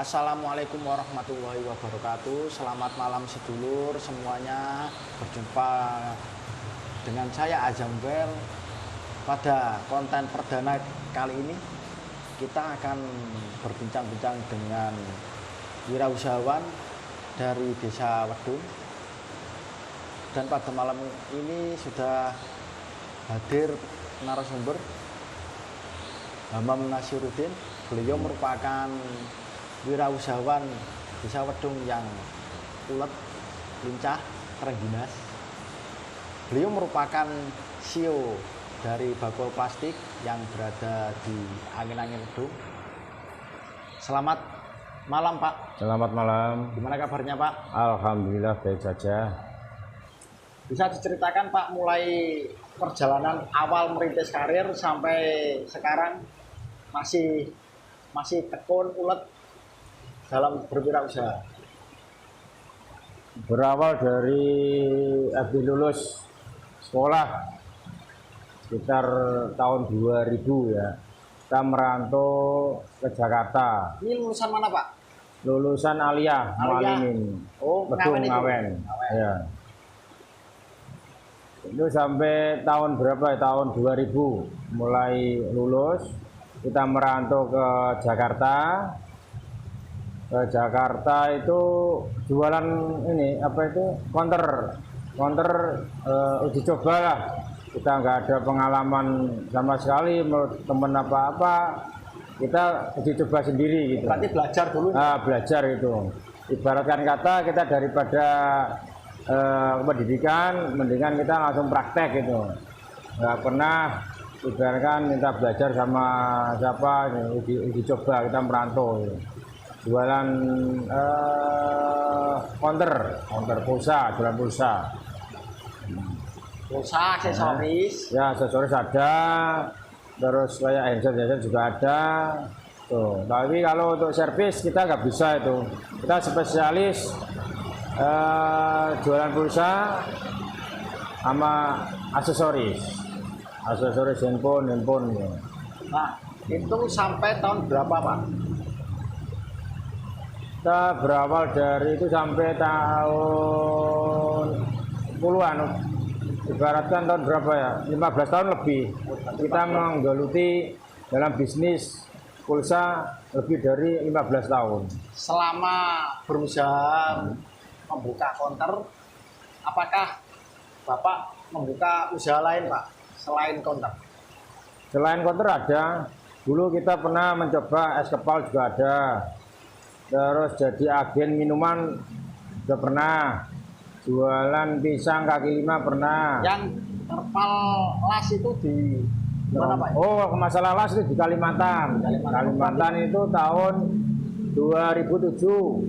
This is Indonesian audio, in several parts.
Assalamualaikum warahmatullahi wabarakatuh. Selamat malam sedulur semuanya. Berjumpa dengan saya Azamber. Pada konten perdana kali ini kita akan berbincang-bincang dengan wirausahawan dari Desa Wedung. Dan pada malam ini sudah hadir narasumber Hamam Nasiruddin. Beliau merupakan wirausahawan Desa Wedung yang ulet, lincah, terengginas. Beliau merupakan CEO dari Bakul Plastik yang berada di Angin-Angin Wedung. Selamat malam Pak. Selamat malam. Gimana kabarnya Pak? Alhamdulillah baik saja. Bisa diceritakan Pak mulai perjalanan awal merintis karir sampai sekarang masih tekun ulet dalam berwirausaha? Berawal dari habis lulus sekolah sekitar tahun 2000 ya. Kita merantau ke Jakarta. Ini lulusan mana Pak? Lulusan Aliyah, Mualimin. Oh, Wedung Ngawen. Ya. Itu sampai tahun berapa ya? Tahun 2000 mulai lulus. Kita merantau ke Jakarta. Ke Jakarta itu jualan ini apa itu konter uji coba lah. Kita nggak ada pengalaman sama sekali, menurut temen apa-apa, kita uji coba sendiri gitu. Berarti belajar dulu. Belajar itu. Ibaratkan kata kita daripada pendidikan, mendingan kita langsung praktek gitu. Nggak pernah ibaratkan kita belajar sama siapa, uji coba, kita merantau gitu. Jualan konter pulsa, jualan pulsa, aksesoris. Ya, aksesoris ada, terus kayak handset juga ada. Tuh, tapi kalau untuk servis kita nggak bisa itu. Kita spesialis jualan pulsa sama aksesoris handphone ya. Nah, itu sampai tahun berapa Pak? Kita berawal dari itu sampai tahun 10-an, ibaratkan tahun berapa ya, 15 tahun lebih. Kita menggeluti dalam bisnis pulsa lebih dari 15 tahun. Selama berusaha membuka konter, apakah Bapak membuka usaha lain Pak selain konter? Selain konter ada, dulu kita pernah mencoba es kepal juga ada. Terus jadi agen minuman juga pernah, jualan pisang kaki lima pernah. Yang terpal las itu di mana Pak? Oh, masalah las itu di Kalimantan. Kalimantan itu tahun 2007,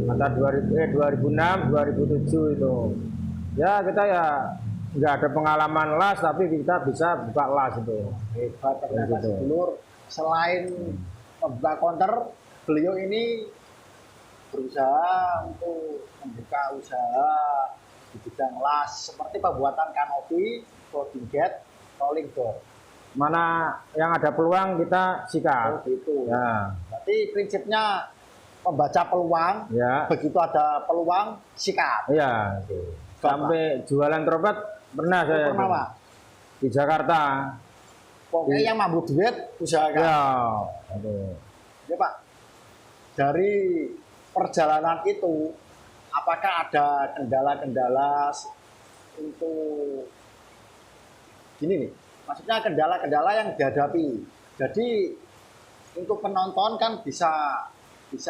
antara 2006, 2007 itu. Ya kita ya nggak ada pengalaman las, tapi kita bisa buka las itu. Hebat ternyata sedulur. Selain membuka konter, beliau ini berusaha untuk membuka usaha di bidang las seperti pembuatan kanopi, folding gate, rolling door. Mana yang ada peluang kita sikat. Oh gitu. Ya. Berarti prinsipnya membaca peluang. Ya. Begitu ada peluang sikat. Iya. Sampai jualan trompet pernah saya. Pernah Pak? Di Jakarta. Pokoknya yang mampu duit usahakan. Ya. Ya Pak. Dari perjalanan itu, apakah ada kendala-kendala untuk gini nih? Maksudnya kendala-kendala yang dihadapi. Jadi untuk penonton kan bisa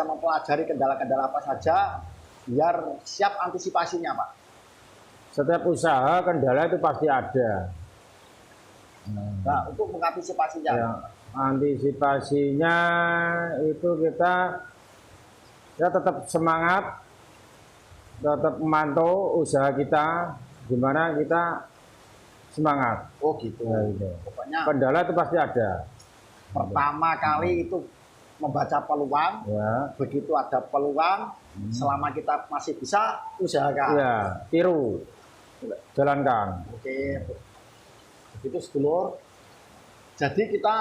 mempelajari kendala-kendala apa saja biar siap antisipasinya Pak. Setiap usaha kendala itu pasti ada. Nah, untuk mengantisipasinya. Ya, antisipasinya itu kita ya tetap semangat, tetap memantau usaha kita, gimana kita semangat. Oh gitu. Ya, gitu. Pokoknya kendala itu pasti ada. pertama kali itu membaca peluang. Ya. Begitu ada peluang, selama kita masih bisa usahakan. Ya, tiru, jalankan. Oke, begitu sedulur. Jadi kita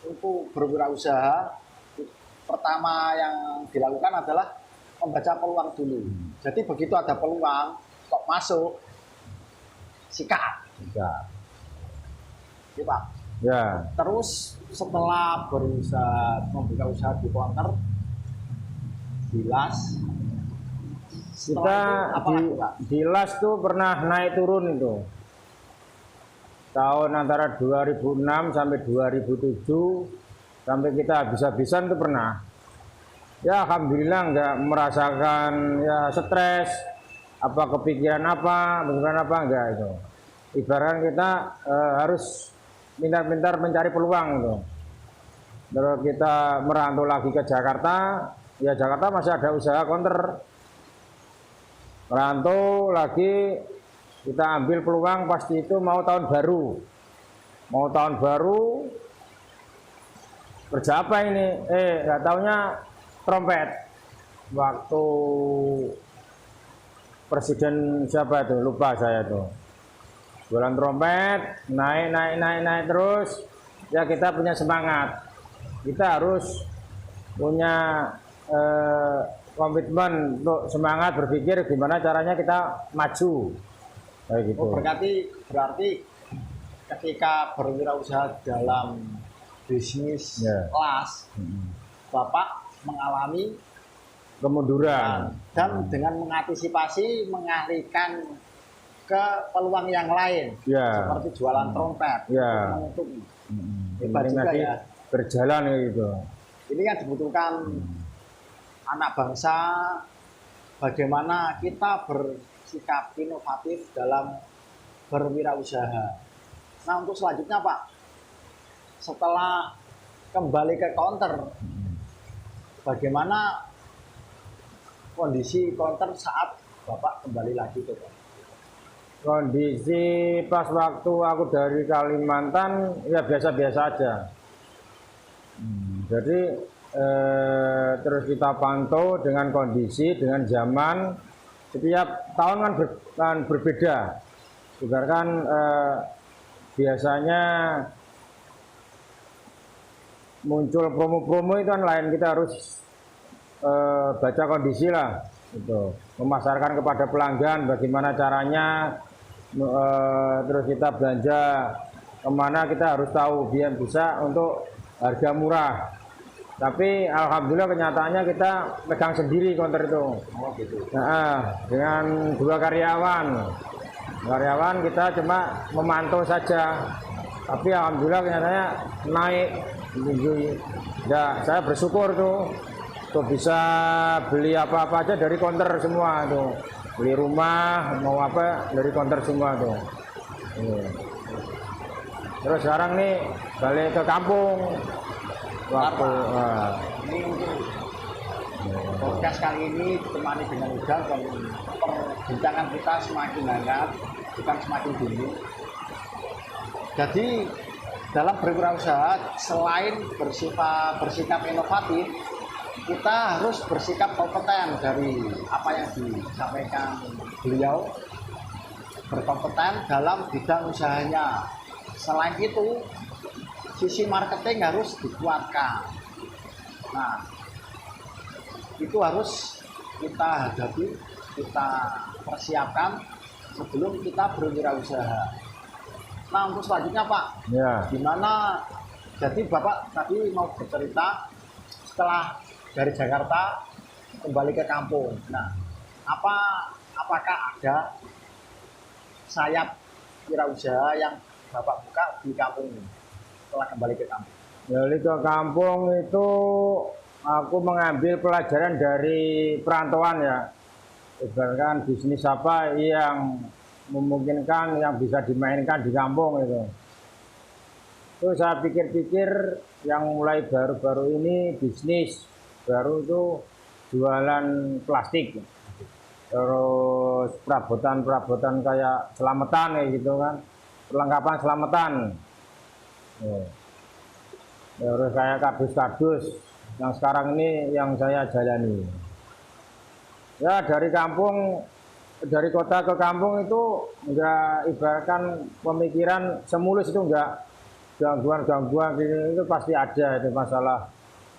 untuk berwirausaha pertama yang dilakukan adalah membaca peluang dulu. Jadi begitu ada peluang kok masuk, sikat. Sikat. Ya, Pak. Ya. Terus setelah berusaha membuka usaha di counter, dilas. Kita di las tuh pernah naik turun itu. Tahun antara 2006 sampai 2007 sampai kita habis-habisan tuh pernah. Ya alhamdulillah nggak merasakan ya stres, apa kepikiran apa, bagaimana apa enggak itu. Ibarat kita harus pintar-pintar mencari peluang itu. Terus kita merantau lagi ke Jakarta, ya Jakarta masih ada usaha counter. Merantau lagi, kita ambil peluang pasti itu mau tahun baru. Mau tahun baru, kerja apa ini? Nggak taunya trompet. Waktu presiden siapa itu? Lupa saya tuh. Jualan trompet, naik terus. Ya kita punya semangat. Kita harus punya komitmen untuk semangat berpikir gimana caranya kita maju. Kayak gitu. Oh, berarti ketika berwirausaha dalam bisnis las, Bapak mengalami kemunduran dan dengan mengantisipasi mengalihkan ke peluang yang lain, seperti jualan trompet, menutupi. Hebat juga ya. Berjalan gitu. Ini yang dibutuhkan anak bangsa, bagaimana kita bersikap inovatif dalam berwirausaha. Nah untuk selanjutnya Pak, setelah kembali ke counter, bagaimana kondisi counter saat Bapak kembali lagi ke counter? Kondisi pas waktu aku dari Kalimantan ya biasa-biasa aja. Jadi terus kita pantau dengan kondisi, dengan zaman. Setiap tahun kan berbeda. Ibaratkan biasanya muncul promo-promo itu kan lain, kita harus baca kondisi lah, gitu. Memasarkan kepada pelanggan bagaimana caranya, terus kita belanja kemana kita harus tahu biar bisa untuk harga murah. Tapi alhamdulillah kenyataannya kita pegang sendiri counter itu. Nah, dengan 2 karyawan. Karyawan kita cuma memantau saja. Tapi alhamdulillah kenyataannya naik. Ya, saya bersyukur tuh bisa beli apa-apa aja dari counter semua tuh. Beli rumah mau apa dari counter semua tuh. Terus sekarang nih balik ke kampung. Waktu ini untuk podcast kali ini ditemani dengan hujan dan perbincangan kita semakin hangat, bukan semakin dingin. Jadi dalam berwirausaha selain bersikap inovatif, kita harus bersikap kompeten. Dari apa yang disampaikan beliau, berkompeten dalam bidang usahanya. Selain itu, sisi marketing harus dikuatkan. Nah, itu harus kita hadapi, kita persiapkan sebelum kita berwirausaha. Nah, untuk selanjutnya Pak, gimana? Jadi Bapak tadi mau bercerita setelah dari Jakarta kembali ke kampung. Nah, apakah ada sayap wirausaha yang Bapak buka di kampung ini setelah kembali ke kampung? Jadi ke kampung itu aku mengambil pelajaran dari perantauan ya. Ibaratkan bisnis apa yang memungkinkan yang bisa dimainkan di kampung itu. Terus saya pikir-pikir yang mulai baru-baru ini bisnis baru itu jualan plastik. Terus perabotan kayak selamatan kayak gitu kan. Perlengkapan selamatan. Terus kayak kardus-kardus yang sekarang ini yang saya jalani. Ya dari kampung, dari kota ke kampung itu enggak, ibaratkan pemikiran semulus itu enggak, gangguan-gangguan itu pasti ada, itu masalah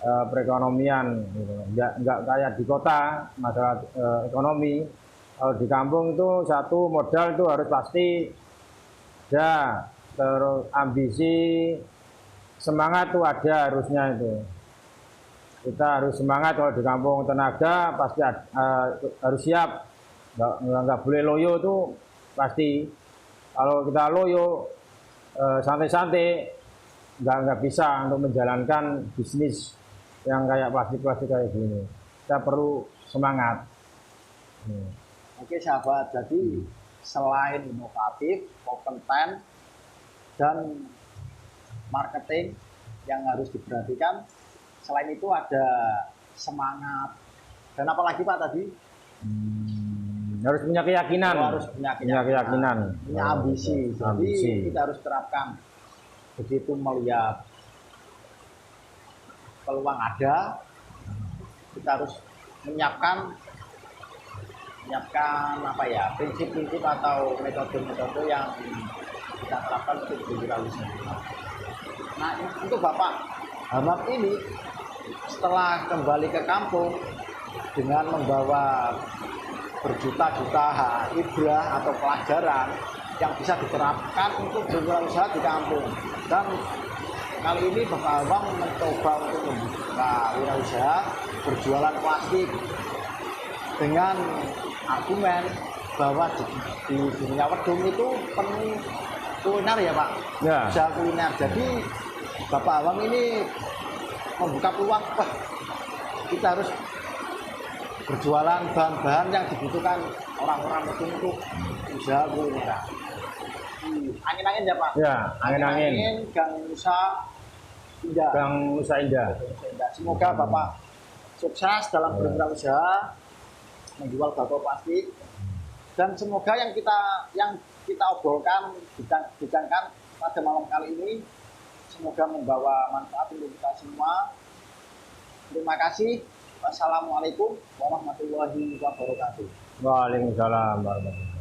perekonomian gitu. Nggak kayak di kota masalah ekonomi. Kalau di kampung itu satu modal itu harus pasti ada, terus ambisi, semangat tuh ada harusnya itu. Kita harus semangat kalau di kampung, tenaga pasti harus siap, nggak boleh loyo tuh pasti. Kalau kita loyo santai-santai nggak bisa untuk menjalankan bisnis yang kayak plastik-plastik kayak gini. Kita perlu semangat. Oke sahabat, jadi selain inovatif, konten dan marketing yang harus diperhatikan, selain itu ada semangat dan apalagi Pak tadi harus punya keyakinan, punya keyakinan, punya ambisi. Jadi ambisi. kita harus terapkan, begitu melihat peluang ada, kita harus menyiapkan apa ya, prinsip-prinsip atau metode-metode yang kita terapkan untuk berwirausaha. Nah, untuk Bapak Hamam ini setelah kembali ke kampung dengan membawa berjuta-juta ibrah atau pelajaran yang bisa diterapkan untuk berwirausaha di kampung, dan kali ini Bapak Hamam mencoba untuk membuka wirausaha berjualan plastik dengan argumen bahwa di dunia wedung itu penuh kuliner ya Pak, ya. Usaha kuliner. Jadi Bapak Hamam ini membuka peluang, wah kita harus berjualan bahan-bahan yang dibutuhkan orang-orang wedung untuk usaha kuliner. Angin-angin ya Pak? Ya, angin-angin. Gang Nusa Indah. Gang Nusa Indah. Semoga Bapak sukses dalam berwirausaha menjual botol plastik, dan semoga yang kita obrolkan, bincangkan pada malam kali ini semoga membawa manfaat untuk kita semua. Terima kasih. Wassalamualaikum warahmatullahi wabarakatuh. Waalaikumsalam warahmatullahi wabarakatuh.